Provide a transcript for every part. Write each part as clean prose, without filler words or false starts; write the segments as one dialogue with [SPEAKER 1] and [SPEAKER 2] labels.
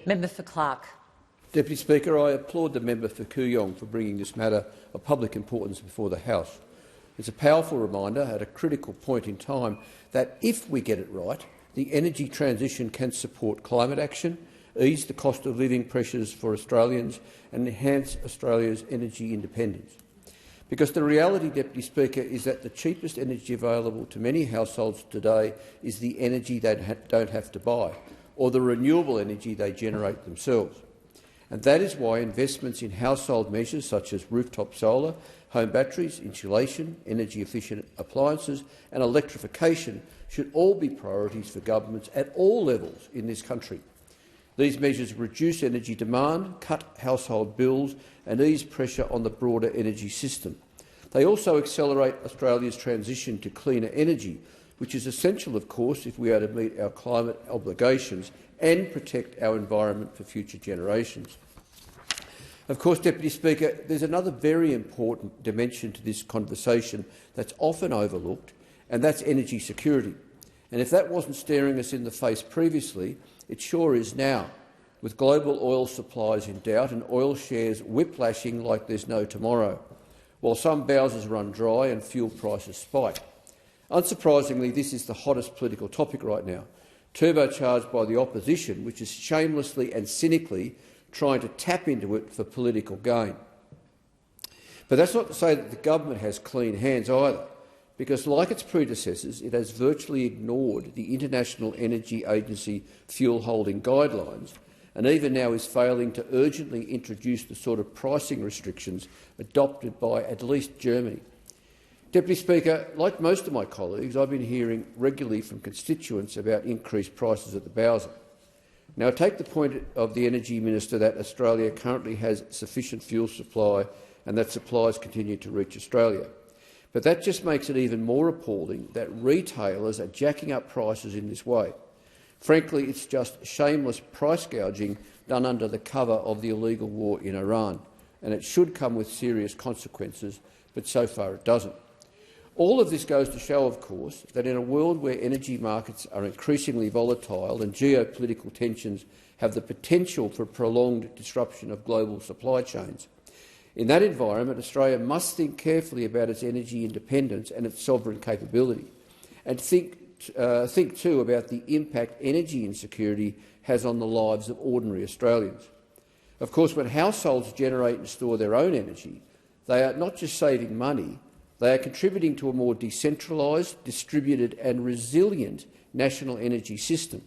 [SPEAKER 1] Member for Clark.
[SPEAKER 2] Deputy Speaker, I applaud the member for Kooyong for bringing this matter of public importance before the House. It's a powerful reminder at a critical point in time that if we get it right, the energy transition can support climate action, ease the cost of living pressures for Australians and enhance Australia's energy independence. Because the reality, Deputy Speaker, is that the cheapest energy available to many households today is the energy they don't have to buy, or the renewable energy they generate themselves. And that is why investments in household measures such as rooftop solar, home batteries, insulation, energy-efficient appliances and electrification should all be priorities for governments at all levels in this country. These measures reduce energy demand, cut household bills and ease pressure on the broader energy system. They also accelerate Australia's transition to cleaner energy, which is essential, of course, if we are to meet our climate obligations and protect our environment for future generations. Of course, Deputy Speaker, there's another very important dimension to this conversation that's often overlooked, and that's energy security. And if that wasn't staring us in the face previously, it sure is now, with global oil supplies in doubt and oil shares whiplashing like there's no tomorrow, while some bowsers run dry and fuel prices spike. Unsurprisingly, this is the hottest political topic right now, turbocharged by the opposition, which is shamelessly and cynically trying to tap into it for political gain. But that's not to say that the government has clean hands either, because, like its predecessors, it has virtually ignored the International Energy Agency fuel holding guidelines and even now is failing to urgently introduce the sort of pricing restrictions adopted by at least Germany. Deputy Speaker, like most of my colleagues, I've been hearing regularly from constituents about increased prices at the bowser. Now, I take the point of the Energy Minister that Australia currently has sufficient fuel supply and that supplies continue to reach Australia. But that just makes it even more appalling that retailers are jacking up prices in this way. Frankly, it's just shameless price gouging done under the cover of the illegal war in Iran, and it should come with serious consequences, but so far it doesn't. All of this goes to show, of course, that in a world where energy markets are increasingly volatile and geopolitical tensions have the potential for prolonged disruption of global supply chains, in that environment, Australia must think carefully about its energy independence and its sovereign capability, and think too about the impact energy insecurity has on the lives of ordinary Australians. Of course, when households generate and store their own energy, they are not just saving money, they are contributing to a more decentralised, distributed and resilient national energy system.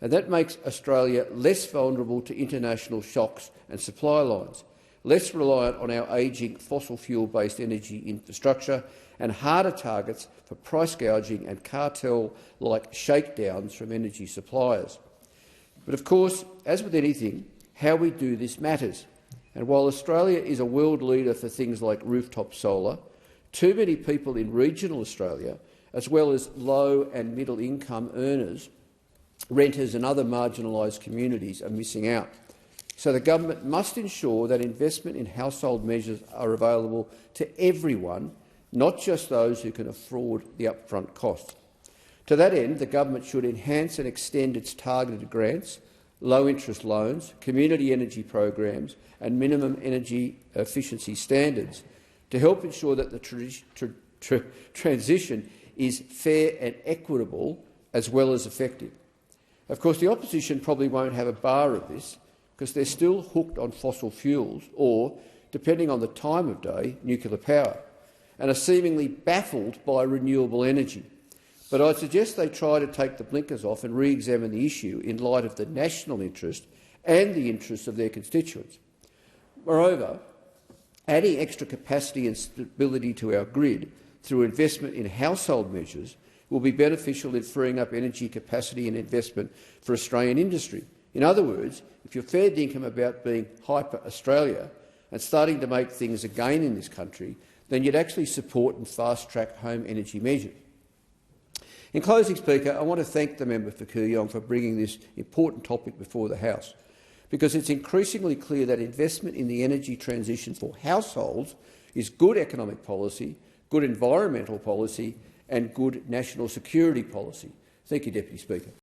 [SPEAKER 2] And that makes Australia less vulnerable to international shocks and supply lines, less reliant on our ageing fossil fuel-based energy infrastructure and harder targets for price gouging and cartel-like shakedowns from energy suppliers. But of course, as with anything, how we do this matters. And while Australia is a world leader for things like rooftop solar, too many people in regional Australia, as well as low and middle income earners, renters and other marginalised communities, are missing out. So the government must ensure that investment in household measures are available to everyone, not just those who can afford the upfront cost. To that end, the government should enhance and extend its targeted grants, low-interest loans, community energy programs and minimum energy efficiency standards to help ensure that the transition is fair and equitable as well as effective. Of course, the opposition probably won't have a bar of this because they're still hooked on fossil fuels or, depending on the time of day, nuclear power, and are seemingly baffled by renewable energy. But I'd suggest they try to take the blinkers off and re-examine the issue in light of the national interest and the interests of their constituents. Moreover, adding extra capacity and stability to our grid through investment in household measures will be beneficial in freeing up energy capacity and investment for Australian industry. In other words, if you're fair dinkum about being hyper-Australia and starting to make things again in this country, then you'd actually support and fast-track home energy measures. In closing, Speaker, I want to thank the member for Kooyong for bringing this important topic before the House, because it's increasingly clear that investment in the energy transition for households is good economic policy, good environmental policy and good national security policy. Thank you, Deputy Speaker.